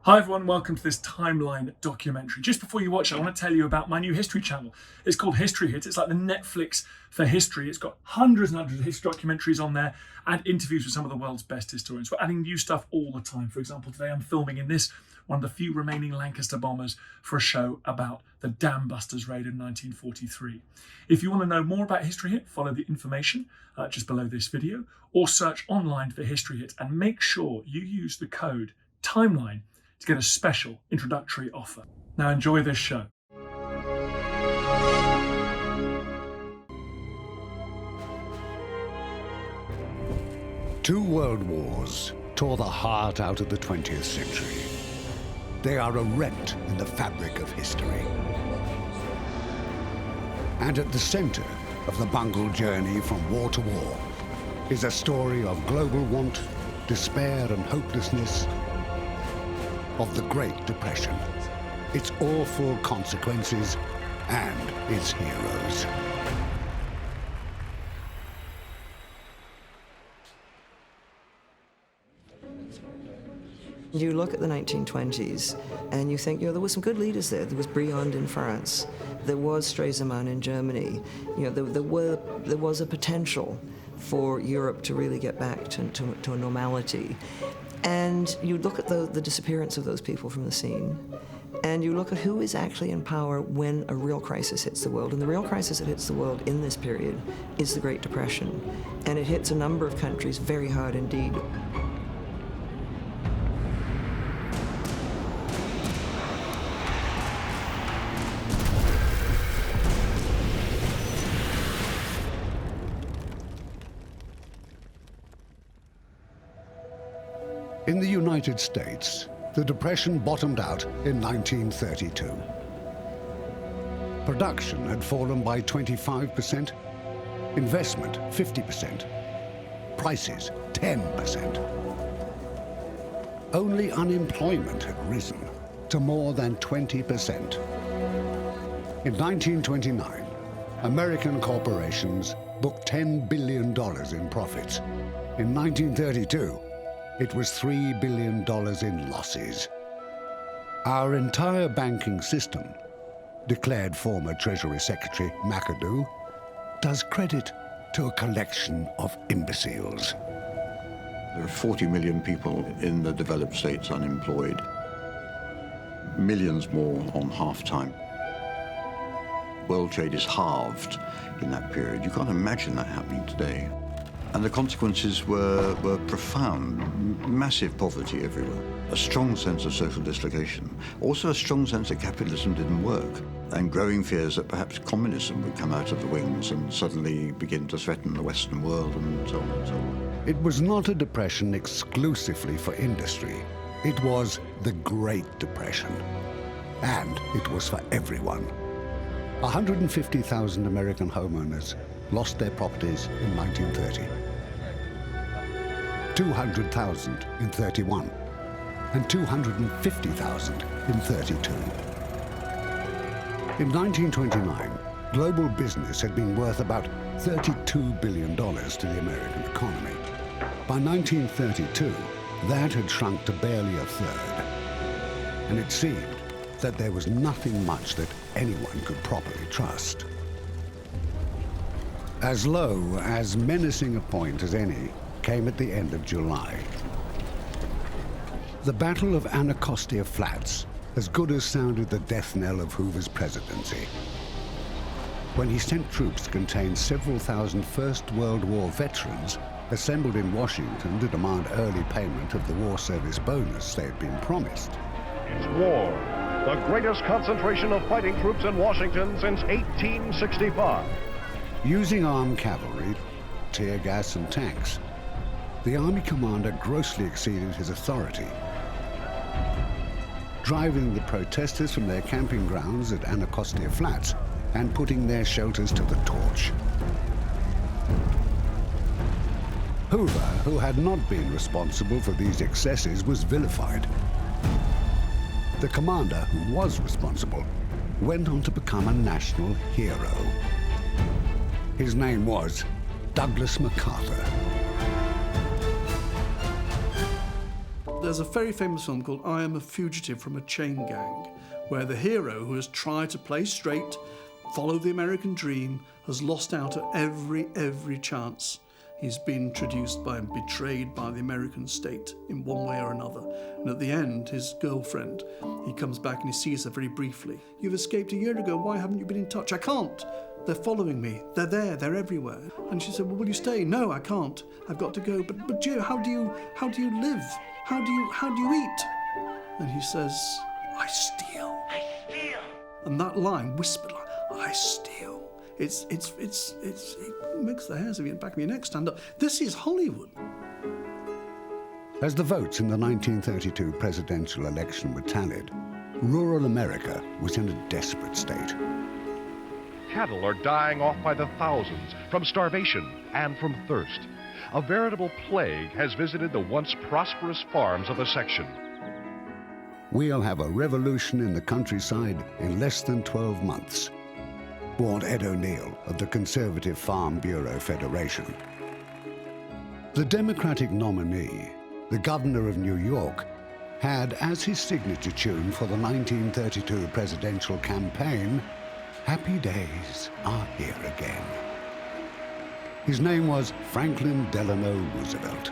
Hi everyone, welcome to this timeline documentary. Just before you watch it, I want to tell you about my new history channel. It's called History Hit. It's like the Netflix for history. It's got hundreds and hundreds of history documentaries on there and interviews with some of the world's best historians. We're adding new stuff all the time. For example, today I'm filming in this, one of the few remaining Lancaster bombers, for a show about the Dam Busters raid in 1943. If you want to know more about History Hit, follow the information just below this video, or search online for History Hit, and make sure you use the code TIMELINE to get a special introductory offer. Now enjoy this show. Two world wars tore the heart out of the 20th century. They are a rent in the fabric of history. And at the center of the bungled journey from war to war is a story of global want, despair and hopelessness, of the Great Depression, its awful consequences, and its heroes. You look at the 1920s and you think, there was some good leaders there. There was Briand in France. There was Stresemann in Germany. There was a potential for Europe to really get back to a normality. And you look at the disappearance of those people from the scene, and you look at who is actually in power when a real crisis hits the world. And the real crisis that hits the world in this period is the Great Depression. And it hits a number of countries very hard indeed. In the United States, the Depression bottomed out in 1932. Production had fallen by 25%, investment 50%, prices 10%. Only unemployment had risen to more than 20%. In 1929, American corporations booked $10 billion in profits. In 1932, it was $3 billion in losses. Our entire banking system, declared former Treasury Secretary McAdoo, does credit to a collection of imbeciles. There are 40 million people in the developed states unemployed, millions more on half-time. World trade is halved in that period. You can't imagine that happening today. And the consequences were profound, massive poverty everywhere, a strong sense of social dislocation, also a strong sense that capitalism didn't work, and growing fears that perhaps communism would come out of the wings and suddenly begin to threaten the Western world, and so on and so on. It was not a depression exclusively for industry. It was the Great Depression, and it was for everyone. 150,000 American homeowners lost their properties in 1930. 200,000 in 31, and 250,000 in 32. In 1929, global business had been worth about $32 billion to the American economy. By 1932, that had shrunk to barely a third, and it seemed that there was nothing much that anyone could properly trust. As low, as menacing a point as any came at the end of July. The Battle of Anacostia Flats as good as sounded the death knell of Hoover's presidency, when he sent troops to contain several thousand First World War veterans assembled in Washington to demand early payment of the war service bonus they had been promised. It's war, the greatest concentration of fighting troops in Washington since 1865. Using armed cavalry, tear gas and tanks, the army commander grossly exceeded his authority, driving the protesters from their camping grounds at Anacostia Flats and putting their shelters to the torch. Hoover, who had not been responsible for these excesses, was vilified. The commander, who was responsible, went on to become a national hero. His name was Douglas MacArthur. There's a very famous film called I Am a Fugitive from a Chain Gang, where the hero, who has tried to play straight, follow the American dream, has lost out at every chance. He's been introduced by and betrayed by the American state in one way or another. And at the end, his girlfriend, he comes back and he sees her very briefly. You've escaped a year ago, why haven't you been in touch? I can't. They're following me. They're there, they're everywhere. And she said, well, will you stay? No, I can't. I've got to go. But Joe, how do you live? How do you eat? And he says, I steal. I steal. And that line, whispered, I steal. It makes the hairs on the back of your neck stand up. This is Hollywood. As the votes in the 1932 presidential election were tallied, rural America was in a desperate state. Cattle are dying off by the thousands from starvation and from thirst. A veritable plague has visited the once prosperous farms of the section. We'll have a revolution in the countryside in less than 12 months, warned Ed O'Neill of the Conservative Farm Bureau Federation. The Democratic nominee, the governor of New York, had as his signature tune for the 1932 presidential campaign, "Happy days are here again." His name was Franklin Delano Roosevelt.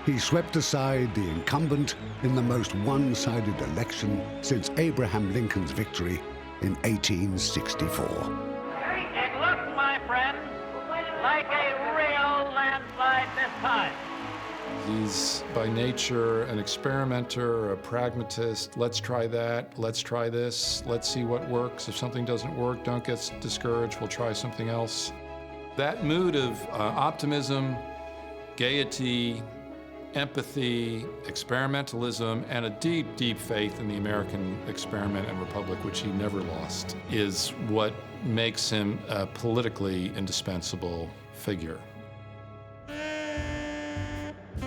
He swept aside the incumbent in the most one-sided election since Abraham Lincoln's victory in 1864. It looks, my friend, like a real landslide this time. He's by nature an experimenter, a pragmatist. Let's try that, let's try this, let's see what works. If something doesn't work, don't get discouraged, we'll try something else. That mood of optimism, gaiety, empathy, experimentalism, and a deep, deep faith in the American experiment and republic, which he never lost, is what makes him a politically indispensable figure.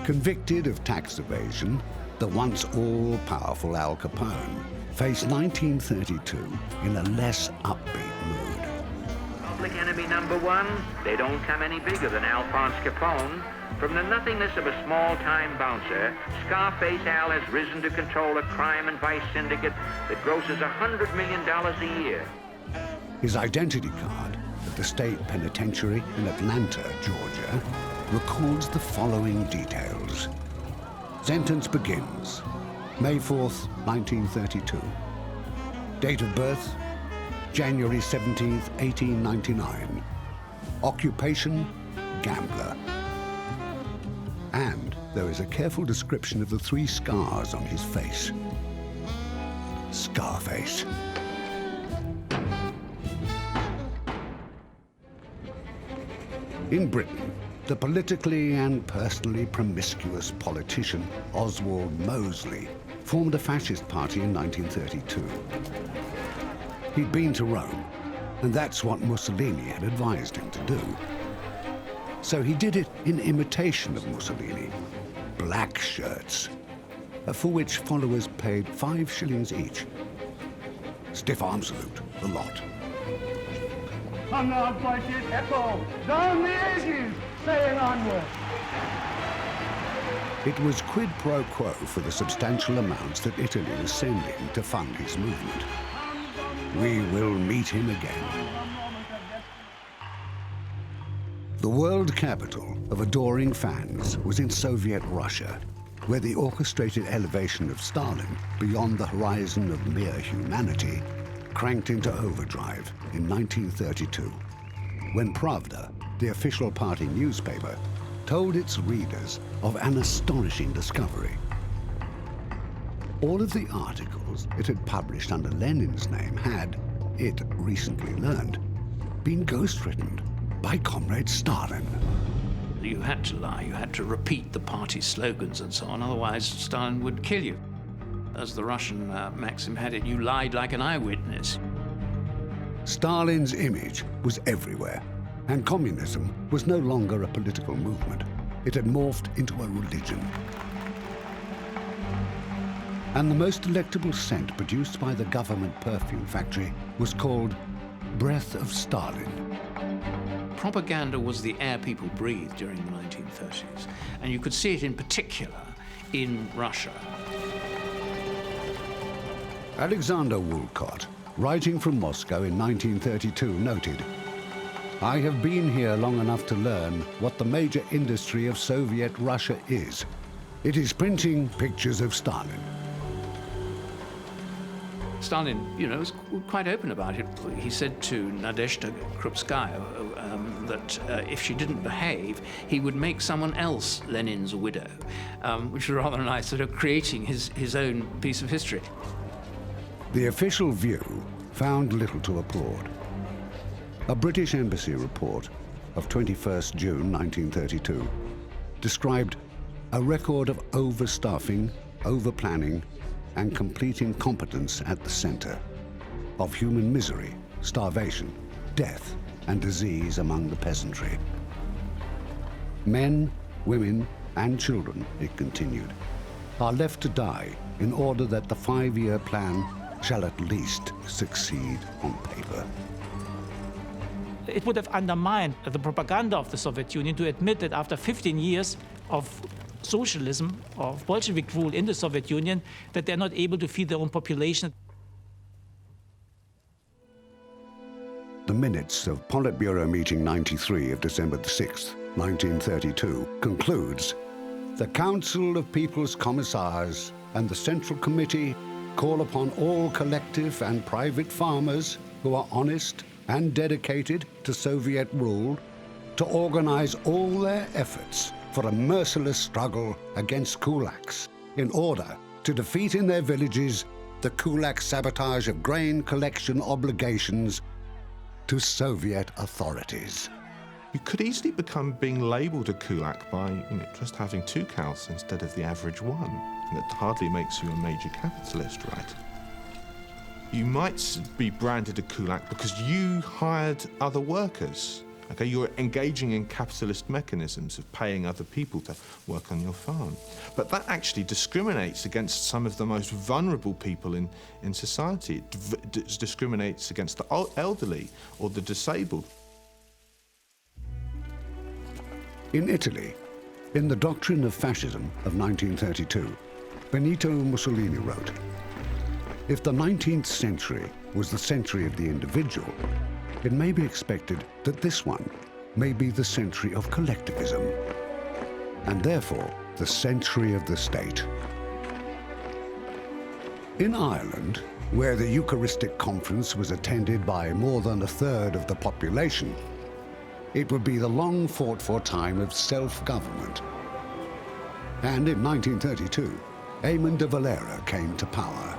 Convicted of tax evasion, the once all-powerful Al Capone faced 1932 in a less upbeat mood. Public enemy number one, they don't come any bigger than Alphonse Capone. From the nothingness of a small-time bouncer, Scarface Al has risen to control a crime and vice syndicate that grosses $100 million a year. His identity card at the state penitentiary in Atlanta, Georgia, records the following details. Sentence begins May 4th, 1932. Date of birth, January 17th, 1899. Occupation, gambler. And there is a careful description of the 3 scars on his face. Scarface. In Britain, the politically and personally promiscuous politician Oswald Mosley formed a fascist party in 1932. He'd been to Rome, and that's what Mussolini had advised him to do. So he did it in imitation of Mussolini, black shirts, for which followers paid 5 shillings each. Stiff arm salute, the lot. Unappointed echo, down the ages, saying onward. It was quid pro quo for the substantial amounts that Italy was sending to fund his movement. We will meet him again. The world capital of adoring fans was in Soviet Russia, where the orchestrated elevation of Stalin beyond the horizon of mere humanity cranked into overdrive in 1932, when Pravda, the official party newspaper, told its readers of an astonishing discovery. All of the articles it had published under Lenin's name had, it recently learned, been ghostwritten by Comrade Stalin. You had to lie, you had to repeat the party slogans and so on, otherwise Stalin would kill you. As the Russian maxim had it, you lied like an eyewitness. Stalin's image was everywhere, and communism was no longer a political movement. It had morphed into a religion. And the most delectable scent produced by the government perfume factory was called Breath of Stalin. Propaganda was the air people breathed during the 1930s, and you could see it in particular in Russia. Alexander Woolcott, writing from Moscow in 1932, noted, "I have been here long enough to learn what the major industry of Soviet Russia is. It is printing pictures of Stalin." Stalin, was quite open about it. He said to Nadezhda Krupskaya that if she didn't behave, he would make someone else Lenin's widow, which was rather nice, sort of creating his own piece of history. The official view found little to applaud. A British embassy report of 21st June 1932 described a record of overstaffing, overplanning, and complete incompetence at the center, of human misery, starvation, death, and disease among the peasantry. Men, women, and children, it continued, are left to die in order that the 5-year plan shall at least succeed on paper. It would have undermined the propaganda of the Soviet Union to admit that after 15 years of socialism, of Bolshevik rule in the Soviet Union, that they're not able to feed their own population. The minutes of Politburo Meeting 93 of December 6, 1932, concludes, "The Council of People's Commissars and the Central Committee call upon all collective and private farmers who are honest and dedicated to Soviet rule to organize all their efforts for a merciless struggle against kulaks in order to defeat in their villages the kulak sabotage of grain collection obligations to Soviet authorities." You could easily become being labelled a kulak by just having 2 cows instead of the average one. And that hardly makes you a major capitalist, right? You might be branded a kulak because you hired other workers. Okay, you're engaging in capitalist mechanisms of paying other people to work on your farm. But that actually discriminates against some of the most vulnerable people in society. It discriminates against the elderly or the disabled. In Italy, in The Doctrine of Fascism of 1932, Benito Mussolini wrote, "If the 19th century was the century of the individual, it may be expected that this one may be the century of collectivism, and therefore the century of the state." In Ireland, where the Eucharistic Conference was attended by more than a third of the population, it would be the long fought for time of self-government. And in 1932, Eamon de Valera came to power.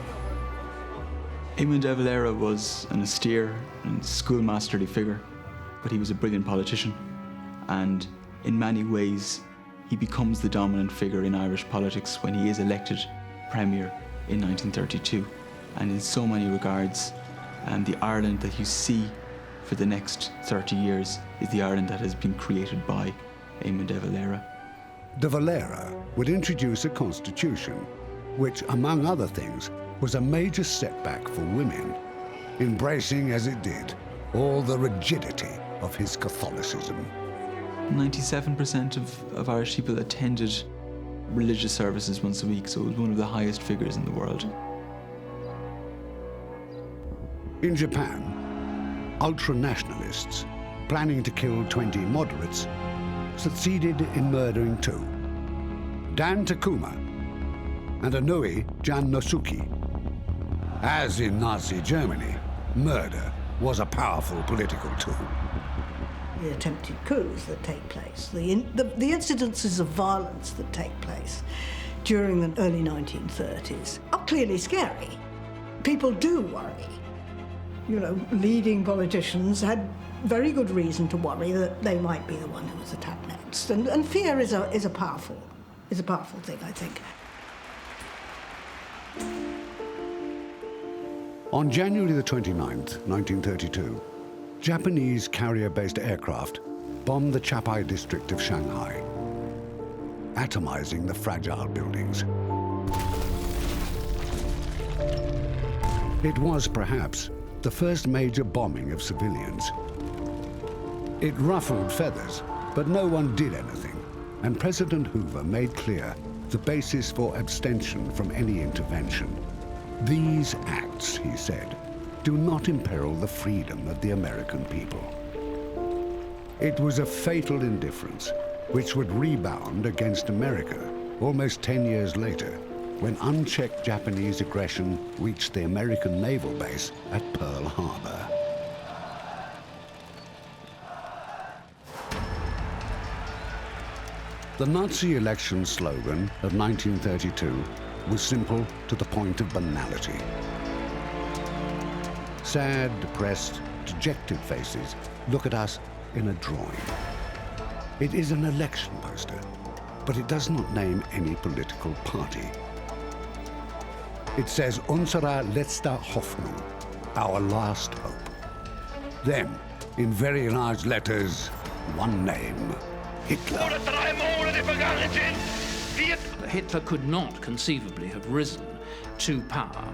Eamon de Valera was an austere and schoolmasterly figure, but he was a brilliant politician. And in many ways, he becomes the dominant figure in Irish politics when he is elected Premier in 1932. And in so many regards, the Ireland that you see for the next 30 years is the Ireland that has been created by Eamon de Valera. De Valera would introduce a constitution, which, among other things, was a major setback for women, embracing as it did all the rigidity of his Catholicism. 97% of Irish people attended religious services once a week, so it was one of the highest figures in the world. In Japan, ultra-nationalists, planning to kill 20 moderates, succeeded in murdering 2, Dan Takuma and Inui Jannosuke. As in Nazi Germany, murder was a powerful political tool. The attempted coups that take place, the incidences of violence that take place during the early 1930s are clearly scary. People do worry. Leading politicians had very good reason to worry that they might be the one who was attacked next. And fear is a powerful thing, I think. On January the 29th, 1932, Japanese carrier-based aircraft bombed the Chapai district of Shanghai, atomizing the fragile buildings. It was perhaps the first major bombing of civilians. It ruffled feathers, but no one did anything, and President Hoover made clear the basis for abstention from any intervention. These acts, he said, do not imperil the freedom of the American people. It was a fatal indifference which would rebound against America almost 10 years later, when unchecked Japanese aggression reached the American naval base at Pearl Harbor. The Nazi election slogan of 1932 was simple to the point of banality. Sad, depressed, dejected faces look at us in a drawing. It is an election poster, but it does not name any political party. It says Unsere letzte Hoffnung, our last hope. Then, in very large letters, one name, Hitler. Hitler could not conceivably have risen to power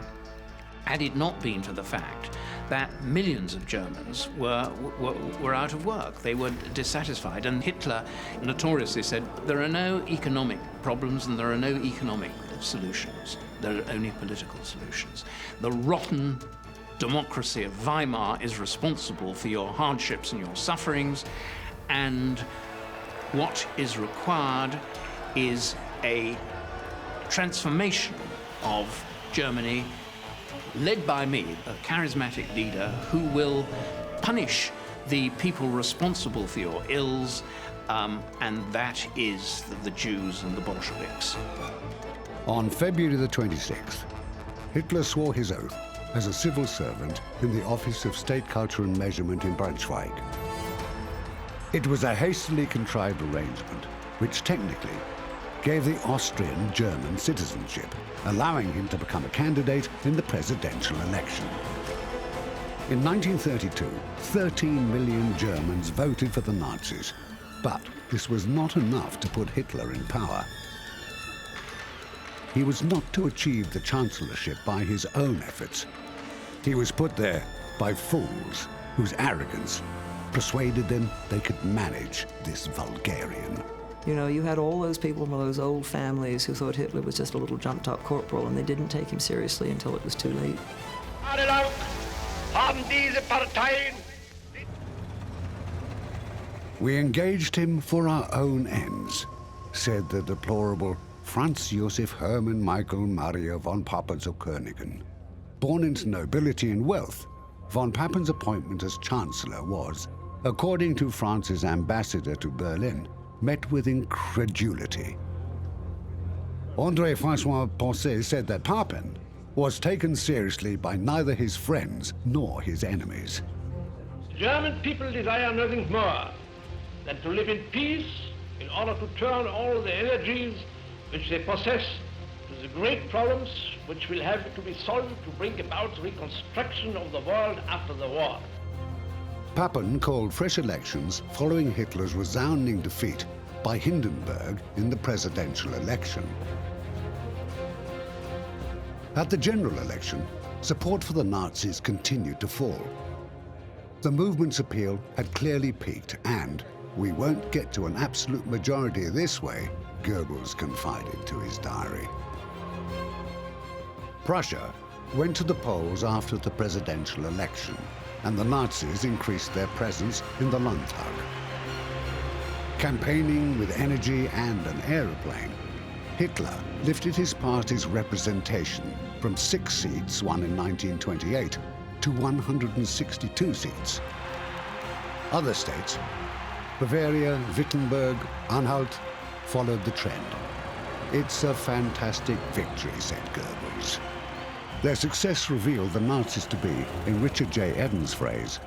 had it not been for the fact that millions of Germans were out of work. They were dissatisfied, and Hitler notoriously said, there are no economic problems and there are no economic solutions. There are only political solutions. The rotten democracy of Weimar is responsible for your hardships and your sufferings, and what is required is a transformation of Germany led by me, a charismatic leader who will punish the people responsible for your ills, and that is the Jews and the Bolsheviks. On February the 26th, Hitler swore his oath as a civil servant in the Office of State Culture and Measurement in Braunschweig. It was a hastily contrived arrangement which technically gave the Austrian German citizenship, allowing him to become a candidate in the presidential election. In 1932, 13 million Germans voted for the Nazis, but this was not enough to put Hitler in power. He was not to achieve the chancellorship by his own efforts. He was put there by fools whose arrogance persuaded them they could manage this vulgarian. You know, you had all those people from those old families who thought Hitler was just a little jumped-up corporal, and they didn't take him seriously until it was too late. We engaged him for our own ends, said the deplorable Franz Josef Hermann Michael Maria von Papen zu Königen. Born into nobility and wealth, von Papen's appointment as Chancellor was, according to France's ambassador to Berlin, met with incredulity. André-François Poncet said that Papen was taken seriously by neither his friends nor his enemies. The German people desire nothing more than to live in peace in order to turn all the energies which they possess to the great problems which will have to be solved to bring about the reconstruction of the world after the war. Papen called fresh elections following Hitler's resounding defeat by Hindenburg in the presidential election. At the general election, support for the Nazis continued to fall. The movement's appeal had clearly peaked, and we won't get to an absolute majority this way, Goebbels confided to his diary. Prussia went to the polls after the presidential election, and the Nazis increased their presence in the Landtag. Campaigning with energy and an aeroplane, Hitler lifted his party's representation from 6 seats won in 1928 to 162 seats. Other states, Bavaria, Wittenberg, Anhalt, followed the trend. It's a fantastic victory, said Goebbels. Their success revealed the Nazis to be, in Richard J. Evans' phrase,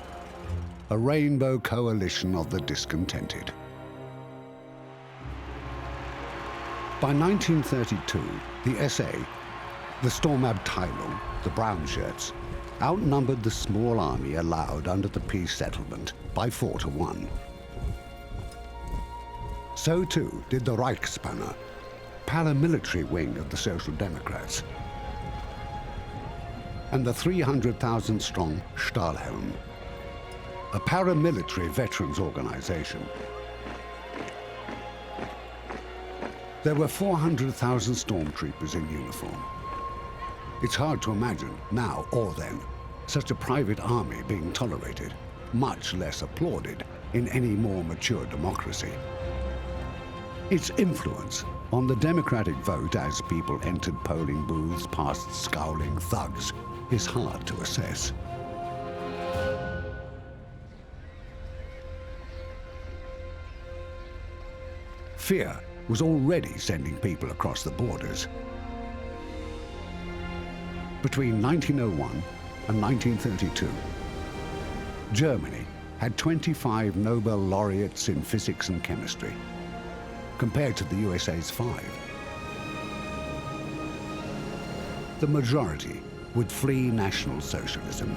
a rainbow coalition of the discontented. By 1932, the SA, the Sturmabteilung, the brown shirts, outnumbered the small army allowed under the peace settlement by 4-1. So too did the Reichsbanner, paramilitary wing of the Social Democrats, and the 300,000-strong Stahlhelm, a paramilitary veterans organization. There were 400,000 stormtroopers in uniform. It's hard to imagine, now or then, such a private army being tolerated, much less applauded, in any more mature democracy. Its influence on the democratic vote as people entered polling booths past scowling thugs is hard to assess. Fear was already sending people across the borders. Between 1901 and 1932, Germany had 25 Nobel laureates in physics and chemistry, compared to the USA's 5. The majority would flee National Socialism.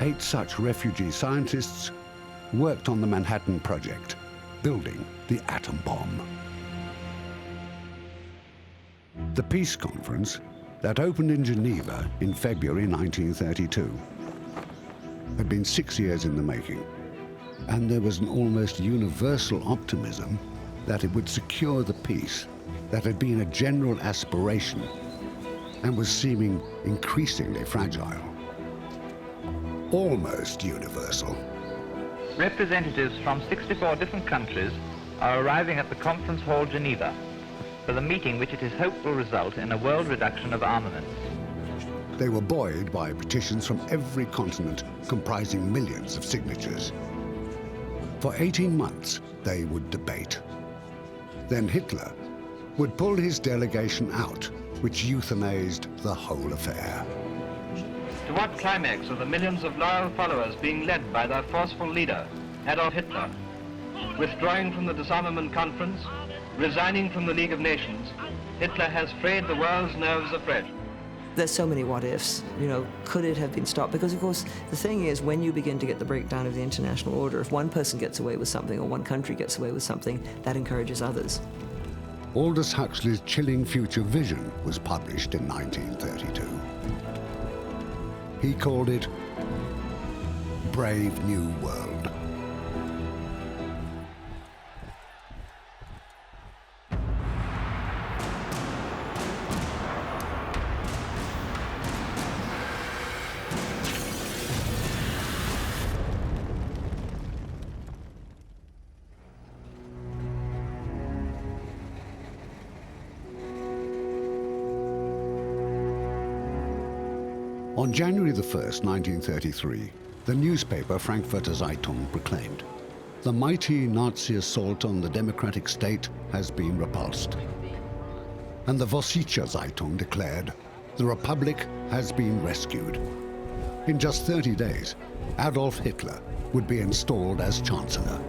8 such refugee scientists worked on the Manhattan Project, building the atom bomb. The peace conference that opened in Geneva in February 1932 had been 6 years in the making, and there was an almost universal optimism that it would secure the peace that had been a general aspiration and was seeming increasingly fragile. Almost universal. Representatives from 64 different countries are arriving at the Conference Hall, Geneva, for the meeting which it is hoped will result in a world reduction of armaments. They were buoyed by petitions from every continent comprising millions of signatures. For 18 months, they would debate. Then Hitler would pull his delegation out, which euthanized the whole affair. To what climax are the millions of loyal followers being led by their forceful leader, Adolf Hitler? Withdrawing from the disarmament conference, resigning from the League of Nations, Hitler has frayed the world's nerves afresh. There's so many what ifs, you know, could it have been stopped? Because of course, the thing is, when you begin to get the breakdown of the international order, if one person gets away with something or one country gets away with something, that encourages others. Aldous Huxley's chilling future vision was published in 1932. He called it Brave New World. On January the 1st, 1933, the newspaper Frankfurter Zeitung proclaimed, "The mighty Nazi assault on the democratic state has been repulsed." And the Vossische Zeitung declared, "The Republic has been rescued." In just 30 days, Adolf Hitler would be installed as Chancellor.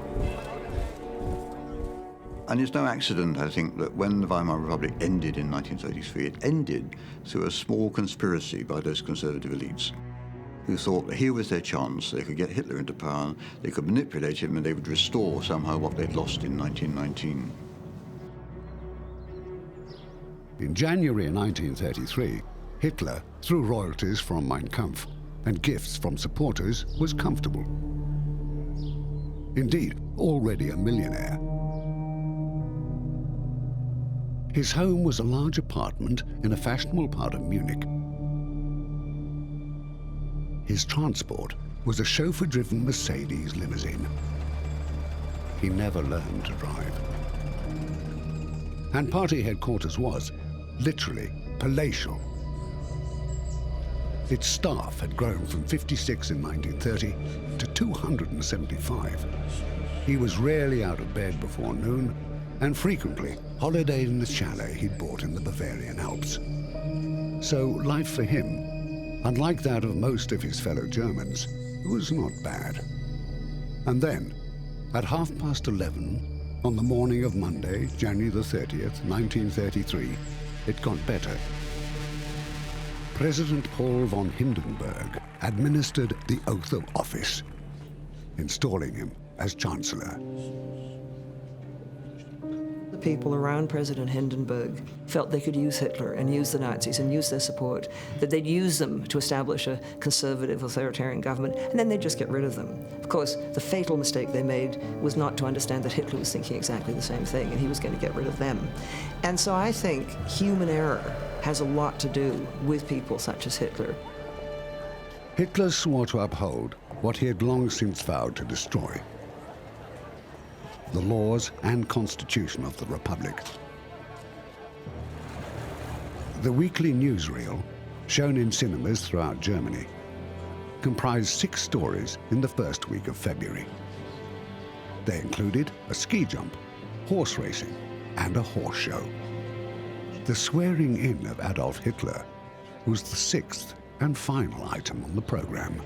And it's no accident, I think, that when the Weimar Republic ended in 1933, it ended through a small conspiracy by those conservative elites who thought that here was their chance. They could get Hitler into power, they could manipulate him, and they would restore somehow what they'd lost in 1919. In January 1933, Hitler, through royalties from Mein Kampf and gifts from supporters, was comfortable. Indeed, already a millionaire. His home was a large apartment in a fashionable part of Munich. His transport was a chauffeur-driven Mercedes limousine. He never learned to drive. And party headquarters was, literally, palatial. Its staff had grown from 56 in 1930 to 275. He was rarely out of bed before noon, and frequently holidayed in the chalet he'd bought in the Bavarian Alps. So life for him, unlike that of most of his fellow Germans, was not bad. And then, at 11:30 on the morning of Monday, January the 30th, 1933, it got better. President Paul von Hindenburg administered the oath of office, installing him as Chancellor. The of people around President Hindenburg felt they could use Hitler and use the Nazis and use their support, that they'd use them to establish a conservative authoritarian government, and then they'd just get rid of them. Of course, the fatal mistake they made was not to understand that Hitler was thinking exactly the same thing, and he was going to get rid of them. And so I think human error has a lot to do with people such as Hitler. Hitler swore to uphold what he had long since vowed to destroy: the laws and constitution of the Republic. The weekly newsreel, shown in cinemas throughout Germany, comprised 6 stories in the first week of February. They included a ski jump, horse racing, and a horse show. The swearing in of Adolf Hitler was the 6th and final item on the program.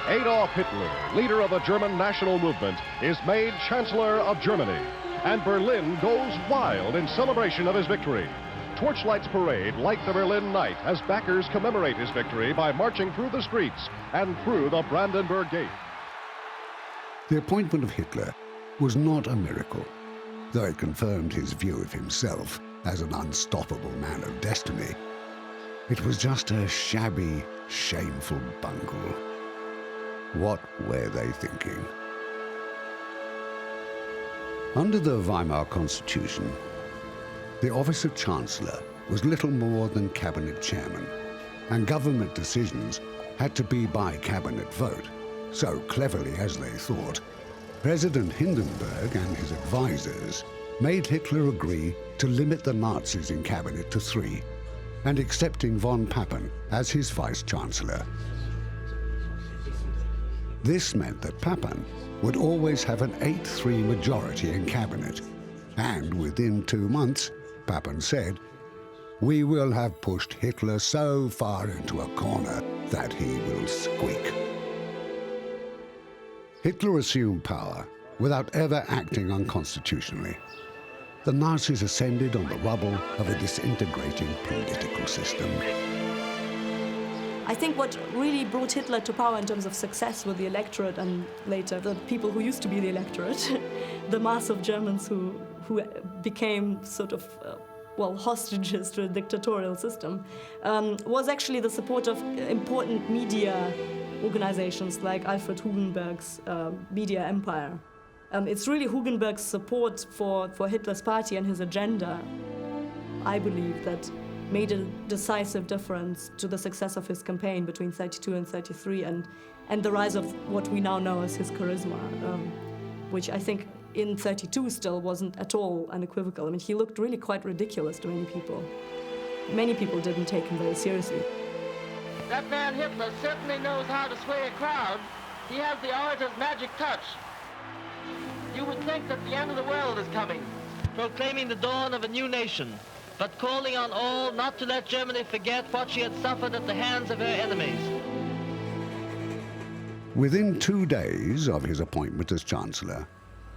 Adolf Hitler, leader of the German national movement, is made Chancellor of Germany, and Berlin goes wild in celebration of his victory. Torchlights parade light the Berlin night as backers commemorate his victory by marching through the streets and through the Brandenburg Gate. The appointment of Hitler was not a miracle, though it confirmed his view of himself as an unstoppable man of destiny. It was just a shabby, shameful bungle. What were they thinking? Under the Weimar Constitution, the office of Chancellor was little more than cabinet chairman, and government decisions had to be by cabinet vote. So cleverly, as they thought, President Hindenburg and his advisors made Hitler agree to limit the Nazis in cabinet to 3, and accepting von Papen as his vice-chancellor. This meant that Papen would always have an 8-3 majority in cabinet, and within 2 months, Papen said, "We will have pushed Hitler so far into a corner that he will squeak." Hitler assumed power without ever acting unconstitutionally. The Nazis ascended on the rubble of a disintegrating political system. I think what really brought Hitler to power in terms of success with the electorate and later the people who used to be the electorate, the mass of Germans who became sort of, hostages to a dictatorial system, was actually the support of important media organizations like Alfred Hugenberg's media empire. It's really Hugenberg's support for Hitler's party and his agenda, I believe, that made a decisive difference to the success of his campaign between 32 and 33 and the rise of what we now know as his charisma, which I think in 32 still wasn't at all unequivocal. I mean, he looked really quite ridiculous to many people. Many people didn't take him very seriously. That man Hitler certainly knows how to sway a crowd. He has the orator's magic touch. You would think that the end of the world is coming, proclaiming the dawn of a new nation, but calling on all not to let Germany forget what she had suffered at the hands of her enemies. Within 2 days of his appointment as Chancellor,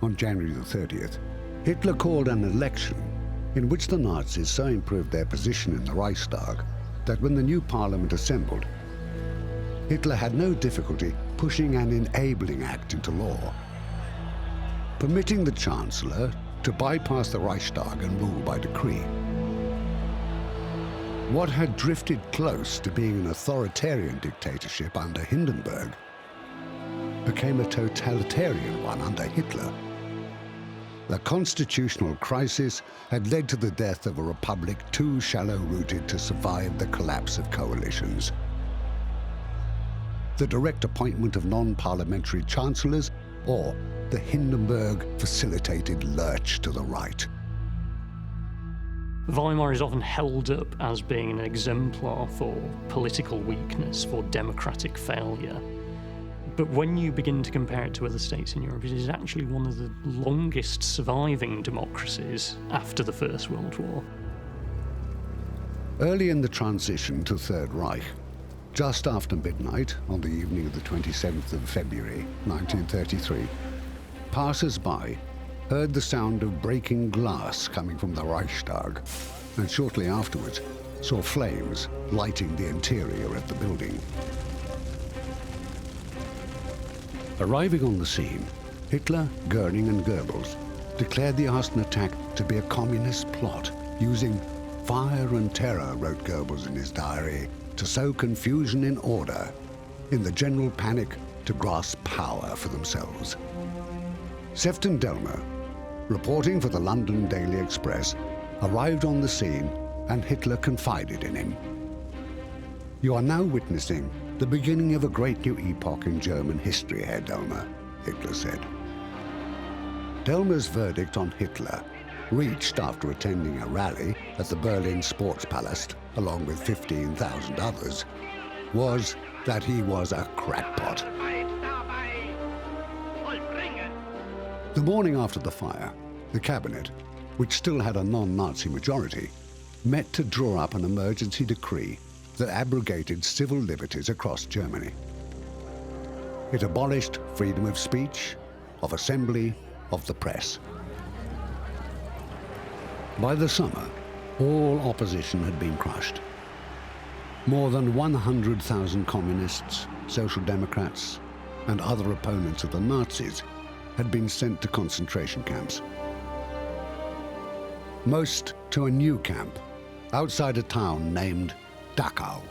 on January the 30th, Hitler called an election in which the Nazis so improved their position in the Reichstag that when the new parliament assembled, Hitler had no difficulty pushing an enabling act into law, permitting the Chancellor to bypass the Reichstag and rule by decree. What had drifted close to being an authoritarian dictatorship under Hindenburg became a totalitarian one under Hitler. The constitutional crisis had led to the death of a republic too shallow-rooted to survive the collapse of coalitions. The direct appointment of non-parliamentary chancellors, or the Hindenburg-facilitated lurch to the right. Weimar is often held up as being an exemplar for political weakness, for democratic failure. But when you begin to compare it to other states in Europe, it is actually one of the longest surviving democracies after the First World War. Early in the transition to Third Reich, just after midnight on the evening of the 27th of February, 1933, passers-by heard the sound of breaking glass coming from the Reichstag, and shortly afterwards saw flames lighting the interior of the building. Arriving on the scene, Hitler, Goering and Goebbels declared the arson attack to be a communist plot, using fire and terror, wrote Goebbels in his diary, to sow confusion in order, in the general panic to grasp power for themselves. Sefton Delmer, reporting for the London Daily Express, arrived on the scene and Hitler confided in him. "You are now witnessing the beginning of a great new epoch in German history, Herr Delmer," Hitler said. Delmer's verdict on Hitler, reached after attending a rally at the Berlin Sportspalast along with 15,000 others, was that he was a crackpot. The morning after the fire, the cabinet, which still had a non-Nazi majority, met to draw up an emergency decree that abrogated civil liberties across Germany. It abolished freedom of speech, of assembly, of the press. By the summer, all opposition had been crushed. More than 100,000 communists, social democrats, and other opponents of the Nazis had been sent to concentration camps. Most to a new camp outside a town named Dachau.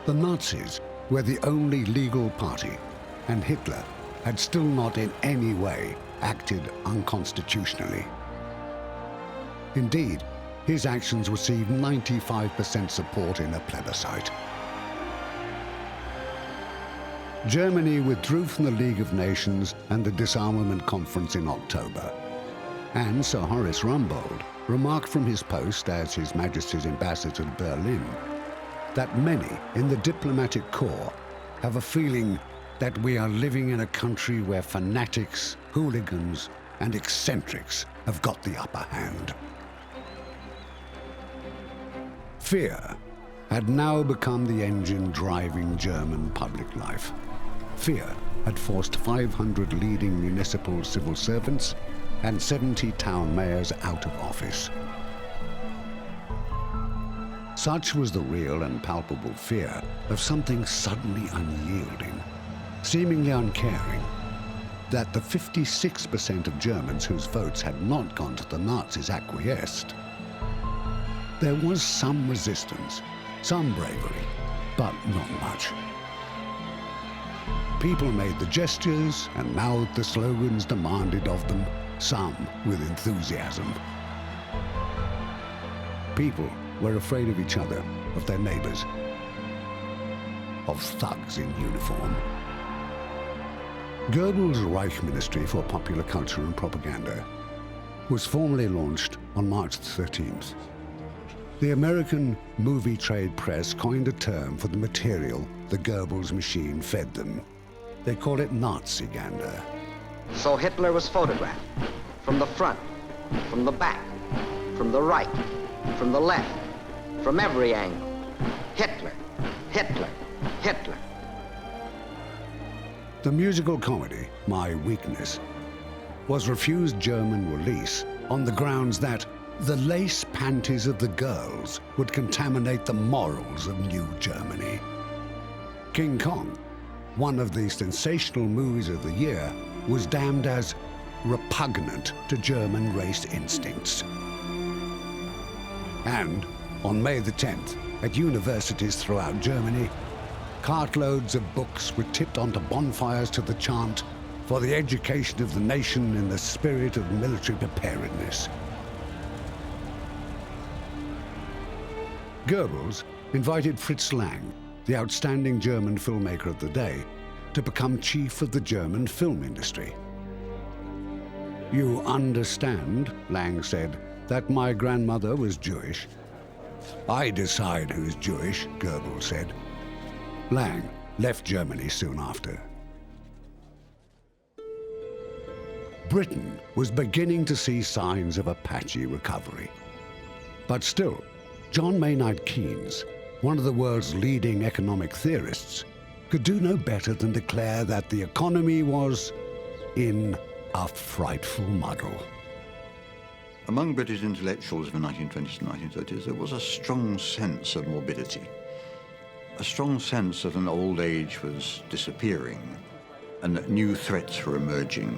The Nazis were the only legal party, and Hitler had still not in any way acted unconstitutionally. Indeed, his actions received 95% support in a plebiscite. Germany withdrew from the League of Nations and the Disarmament Conference in October, and Sir Horace Rumbold remarked from his post as His Majesty's ambassador to Berlin that many in the diplomatic corps have a feeling that we are living in a country where fanatics, hooligans, and eccentrics have got the upper hand. Fear had now become the engine driving German public life. Fear had forced 500 leading municipal civil servants and 70 town mayors out of office. Such was the real and palpable fear of something suddenly unyielding, seemingly uncaring, that the 56% of Germans whose votes had not gone to the Nazis acquiesced. There was some resistance, some bravery, but not much. People made the gestures and mouthed the slogans demanded of them, some with enthusiasm. People were afraid of each other, of their neighbors, of thugs in uniform. Goebbels' Reich Ministry for Popular Culture and Propaganda was formally launched on March 13th. The American movie trade press coined a term for the material the Goebbels machine fed them. They call it Nazi-ganda. So Hitler was photographed from the front, from the back, from the right, from the left, from every angle. Hitler, Hitler, Hitler. The musical comedy, My Weakness, was refused German release on the grounds that the lace panties of the girls would contaminate the morals of New Germany. King Kong, one of the sensational movies of the year, was damned as repugnant to German race instincts. And on May the 10th, at universities throughout Germany, cartloads of books were tipped onto bonfires to the chant, "For the education of the nation in the spirit of military preparedness." Goebbels invited Fritz Lang, the outstanding German filmmaker of the day, to become chief of the German film industry. "You understand," Lang said, "that my grandmother was Jewish." "I decide who's Jewish," Goebbels said. Lang left Germany soon after. Britain was beginning to see signs of a patchy recovery. But still, John Maynard Keynes, one of the world's leading economic theorists, could do no better than declare that the economy was in a frightful muddle. Among British intellectuals of the 1920s and 1930s, there was a strong sense of morbidity. a strong sense that an old age was disappearing and that new threats were emerging,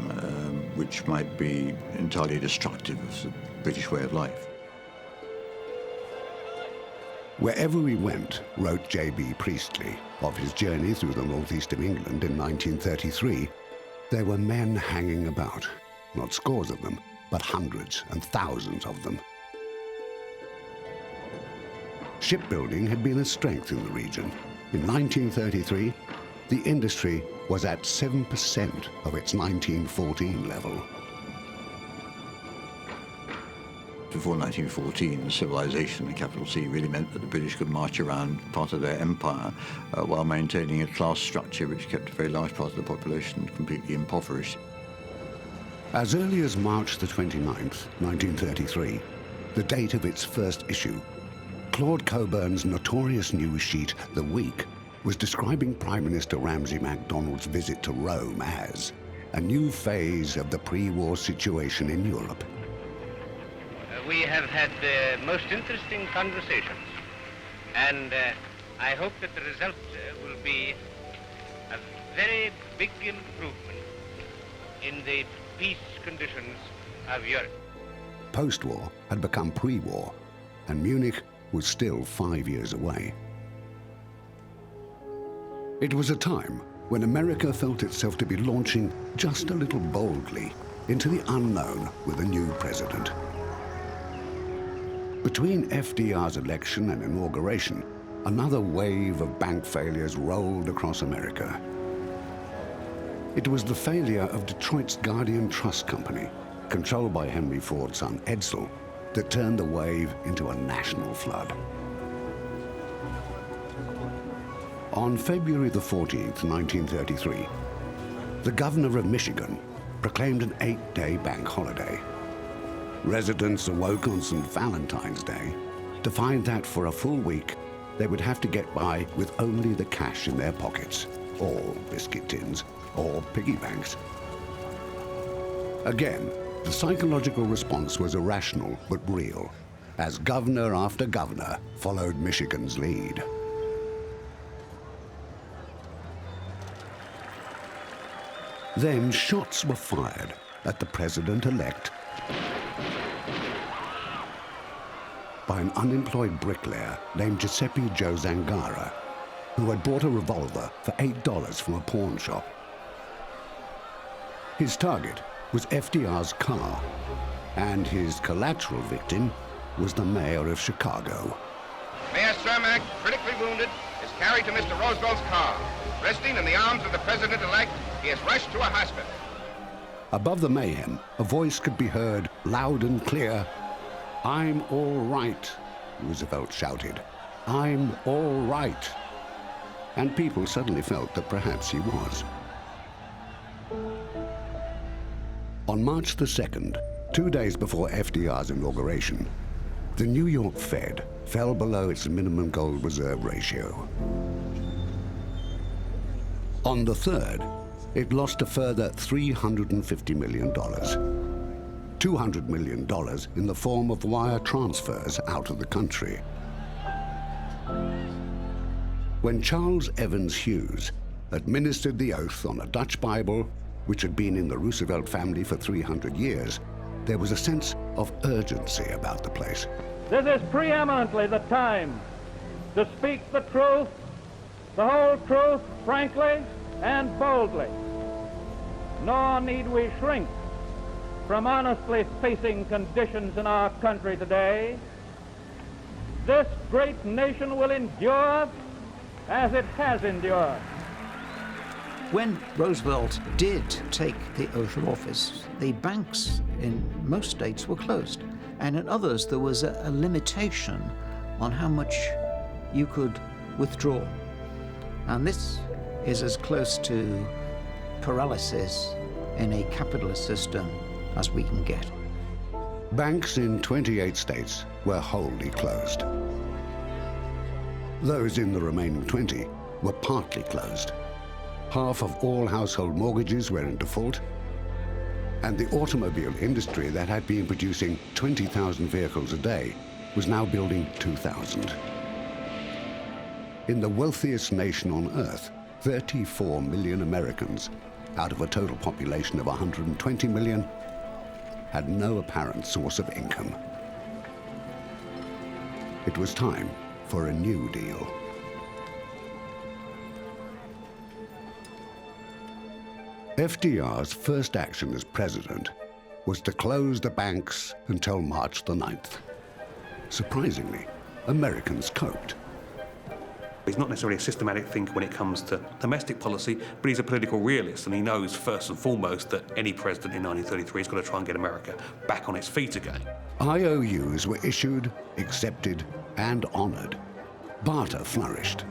which might be entirely destructive of the British way of life. Wherever we went, wrote J.B. Priestley of his journey through the northeast of England in 1933, there were men hanging about, not scores of them, but hundreds and thousands of them. Shipbuilding had been a strength in the region. In 1933, the industry was at 7% of its 1914 level. Before 1914, civilization, the capital C, really meant that the British could march around part of their empire while maintaining a class structure which kept a very large part of the population completely impoverished. As early as March the 29th, 1933, the date of its first issue, Claude Coburn's notorious news sheet, The Week, was describing Prime Minister Ramsay MacDonald's visit to Rome as a new phase of the pre-war situation in Europe. We have had most interesting conversations, and I hope that the result will be a very big improvement in the peace conditions of Europe. Post-war had become pre-war, and Munich was still 5 years away. It was a time when America felt itself to be launching just a little boldly into the unknown with a new president. Between FDR's election and inauguration, another wave of bank failures rolled across America. It was the failure of Detroit's Guardian Trust Company, controlled by Henry Ford's son Edsel, that turned the wave into a national flood. On February the 14th, 1933, the governor of Michigan proclaimed an 8-day bank holiday. Residents awoke on St. Valentine's Day to find that for a full week they would have to get by with only the cash in their pockets, or biscuit tins, or piggy banks. Again, the psychological response was irrational but real, as governor after governor followed Michigan's lead. Then shots were fired at the president-elect by an unemployed bricklayer named Giuseppe Joe Zangara, who had bought a revolver for $8 from a pawn shop. His target was FDR's car, and his collateral victim was the mayor of Chicago. Mayor Cermak, critically wounded, is carried to Mr. Roosevelt's car. Resting in the arms of the president-elect, he is rushed to a hospital. Above the mayhem, a voice could be heard loud and clear. "I'm all right," Roosevelt shouted. "I'm all right." And people suddenly felt that perhaps he was. On March the 2nd, 2 days before FDR's inauguration, the New York Fed fell below its minimum gold reserve ratio. On the 3rd, it lost a further $350 million. $200 million in the form of wire transfers out of the country. When Charles Evans Hughes administered the oath on a Dutch Bible, which had been in the Roosevelt family for 300 years, there was a sense of urgency about the place. This is preeminently the time to speak the truth, the whole truth, frankly and boldly. Nor need we shrink from honestly facing conditions in our country today. This great nation will endure as it has endured. When Roosevelt did take the oath of office, the banks in most states were closed, and in others there was a limitation on how much you could withdraw. And this is as close to paralysis in a capitalist system as we can get. Banks in 28 states were wholly closed. Those in the remaining 20 were partly closed. Half of all household mortgages were in default, and the automobile industry that had been producing 20,000 vehicles a day was now building 2,000. In the wealthiest nation on earth, 34 million Americans, out of a total population of 120 million, had no apparent source of income. It was time for a new deal. FDR's first action as president was to close the banks until March the 9th. Surprisingly, Americans coped. He's not necessarily a systematic thinker when it comes to domestic policy, but he's a political realist, and he knows first and foremost that any president in 1933 is going to try and get America back on its feet again. IOUs were issued, accepted, and honored. Barter flourished.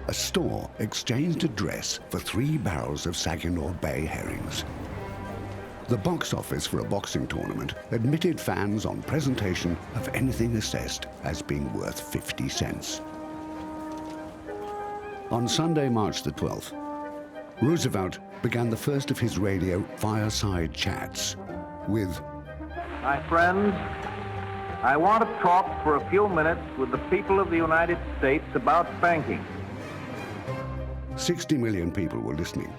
A store exchanged a dress for 3 barrels of Saginaw Bay herrings. The box office for a boxing tournament admitted fans on presentation of anything assessed as being worth 50 cents. On Sunday, March the 12th, Roosevelt began the first of his radio fireside chats with, My friends, I want to talk for a few minutes with the people of the United States about banking. 60 million people were listening,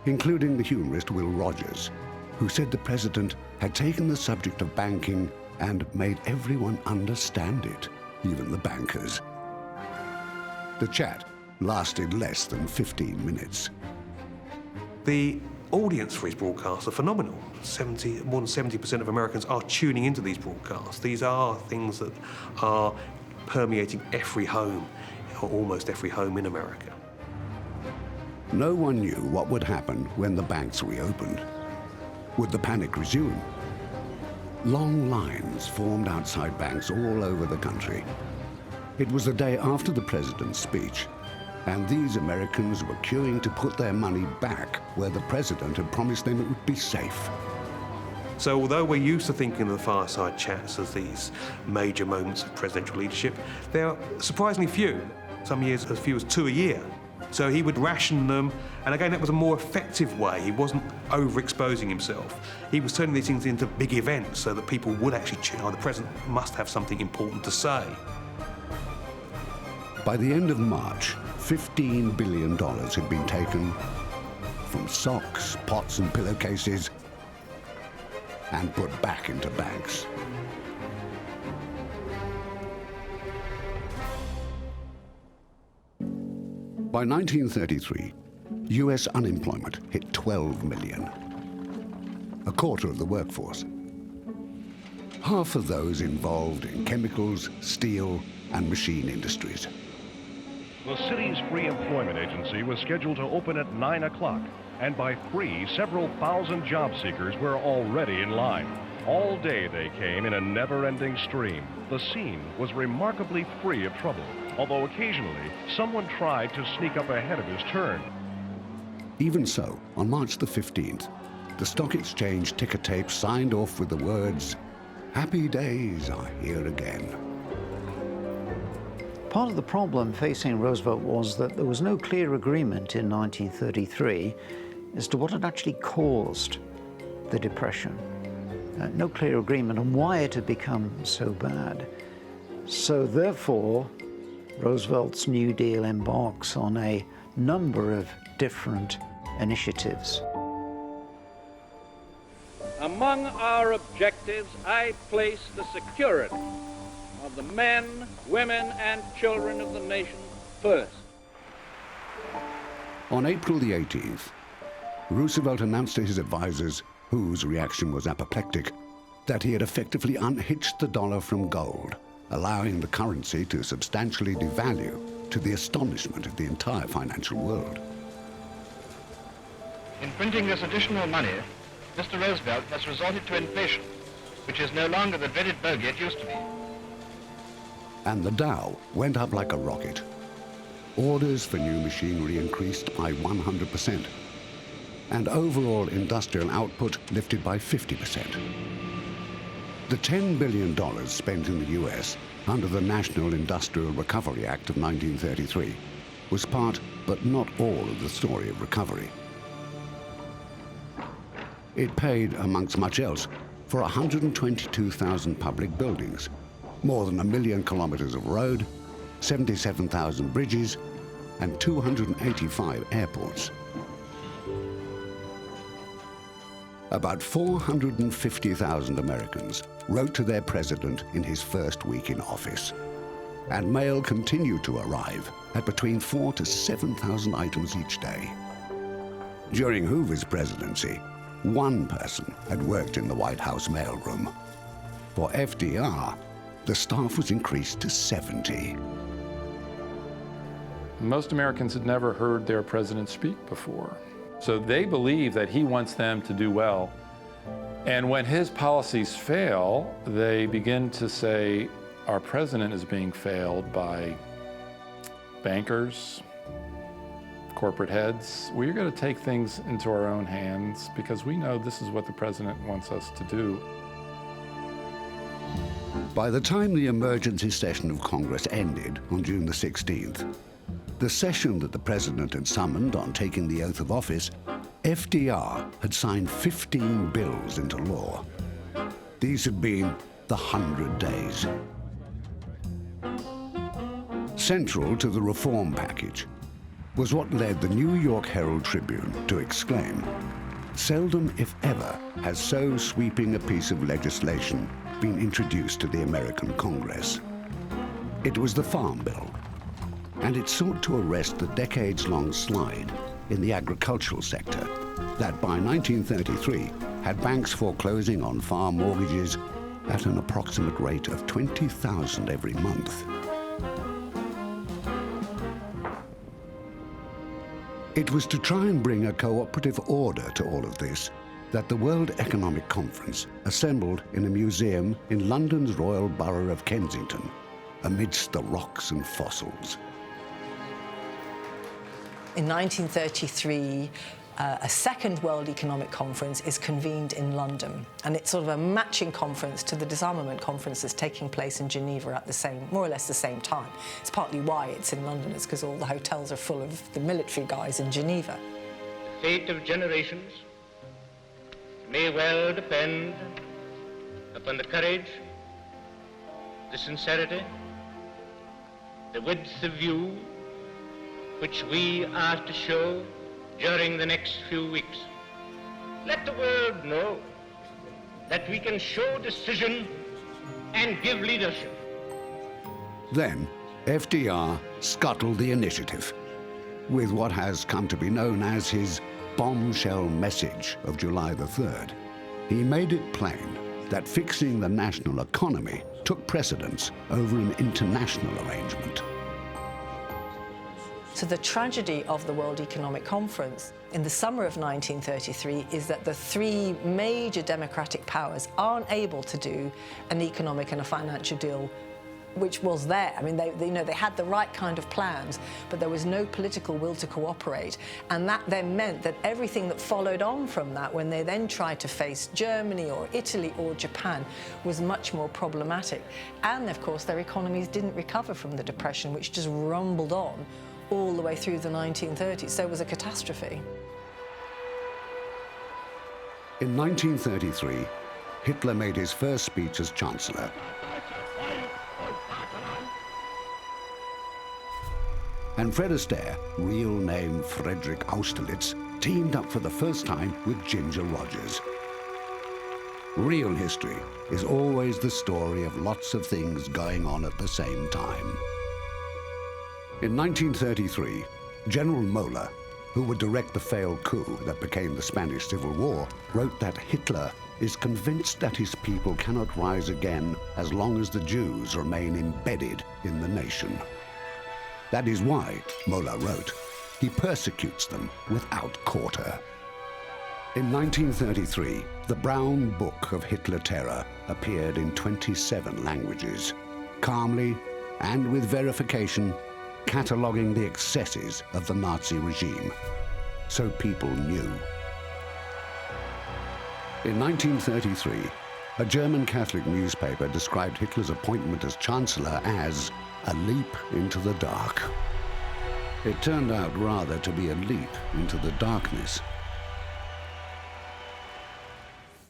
including the humorist Will Rogers, who said the president had taken the subject of banking and made everyone understand it, even the bankers. The chat lasted less than 15 minutes. The audience for his broadcasts are phenomenal. More than 70% of Americans are tuning into these broadcasts. These are things that are permeating every home, or almost every home in America. No one knew what would happen when the banks reopened. Would the panic resume? Long lines formed outside banks all over the country. It was the day after the president's speech, and these Americans were queuing to put their money back where the president had promised them it would be safe. So although we're used to thinking of the fireside chats as these major moments of presidential leadership, there are surprisingly few, some years as few as 2 a year. So he would ration them, and again, that was a more effective way. He wasn't overexposing himself. He was turning these things into big events so that people would actually tune. Oh, the president must have something important to say. By the end of March, $15 billion had been taken from socks, pots, and pillowcases and put back into banks. By 1933, US unemployment hit 12 million, a quarter of the workforce. Half of those involved in chemicals, steel, and machine industries. The city's free employment agency was scheduled to open at 9 o'clock, and by 3, several thousand job seekers were already in line. All day they came in a never-ending stream. The scene was remarkably free of trouble, although occasionally someone tried to sneak up ahead of his turn. Even so, on March the 15th, the stock exchange ticker tape signed off with the words, "Happy days are here again." Part of the problem facing Roosevelt was that there was no clear agreement in 1933 as to what had actually caused the Depression. No clear agreement on why it had become so bad. So therefore, Roosevelt's New Deal embarks on a number of different initiatives. Among our objectives, I place the security of the men, women, and children of the nation first. On April the 18th, Roosevelt announced to his advisors, whose reaction was apoplectic, that he had effectively unhitched the dollar from gold, allowing the currency to substantially devalue, to the astonishment of the entire financial world. In printing this additional money, Mr. Roosevelt has resorted to inflation, which is no longer the dreaded bogey it used to be. And the Dow went up like a rocket. Orders for new machinery increased by 100%, and overall industrial output lifted by 50%. The $10 billion spent in the US under the National Industrial Recovery Act of 1933 was part, but not all, of the story of recovery. It paid, amongst much else, for 122,000 public buildings, more than 1 million kilometers of road, 77,000 bridges, and 285 airports. About 450,000 Americans wrote to their president in his first week in office, and mail continued to arrive at between 4,000 to 7,000 items each day. During Hoover's presidency, one person had worked in the White House mailroom. For FDR, the staff was increased to 70. Most Americans had never heard their president speak before. So they believe that he wants them to do well. And when his policies fail, they begin to say, our president is being failed by bankers, corporate heads. We're going to take things into our own hands because we know this is what the president wants us to do. By the time the emergency session of Congress ended on June the 16th, the session that the president had summoned on taking the oath of office, FDR had signed 15 bills into law. These had been the 100 days. Central to the reform package was what led the New York Herald Tribune to exclaim, "Seldom, if ever, has so sweeping a piece of legislation been introduced to the American Congress." It was the Farm Bill, and it sought to arrest the decades-long slide in the agricultural sector that by 1933 had banks foreclosing on farm mortgages at an approximate rate of 20,000 every month. It was to try and bring a cooperative order to all of this that the World Economic Conference assembled in a museum in London's Royal Borough of Kensington, amidst the rocks and fossils. In 1933, a second World Economic Conference is convened in London, and it's sort of a matching conference to the disarmament conference that's taking place in Geneva at the same, more or less the same time. It's partly why it's in London, it's because all the hotels are full of the military guys in Geneva. The fate of generations may well depend upon the courage, the sincerity, the width of view which we are to show during the next few weeks. Let the world know that we can show decision and give leadership. Then, FDR scuttled the initiative with what has come to be known as his bombshell message of July the 3rd. He made it plain that fixing the national economy took precedence over an international arrangement. So the tragedy of the World Economic Conference in the summer of 1933 is that the three major democratic powers aren't able to do an economic and a financial deal which was there. I mean, they had the right kind of plans, but there was no political will to cooperate. And that then meant that everything that followed on from that, when they then tried to face Germany or Italy or Japan, was much more problematic. And of course, their economies didn't recover from the Depression, which just rumbled on all the way through the 1930s. So it was a catastrophe. In 1933, Hitler made his first speech as Chancellor. And Fred Astaire, real name Frederick Austerlitz, teamed up for the first time with Ginger Rogers. Real history is always the story of lots of things going on at the same time. In 1933, General Mola, who would direct the failed coup that became the Spanish Civil War, wrote that Hitler is convinced that his people cannot rise again as long as the Jews remain embedded in the nation. That is why, Mola wrote, he persecutes them without quarter. In 1933, the Brown Book of Hitler Terror appeared in 27 languages, calmly and with verification, cataloguing the excesses of the Nazi regime, so people knew. In 1933, a German Catholic newspaper described Hitler's appointment as Chancellor as a leap into the dark. It turned out rather to be a leap into the darkness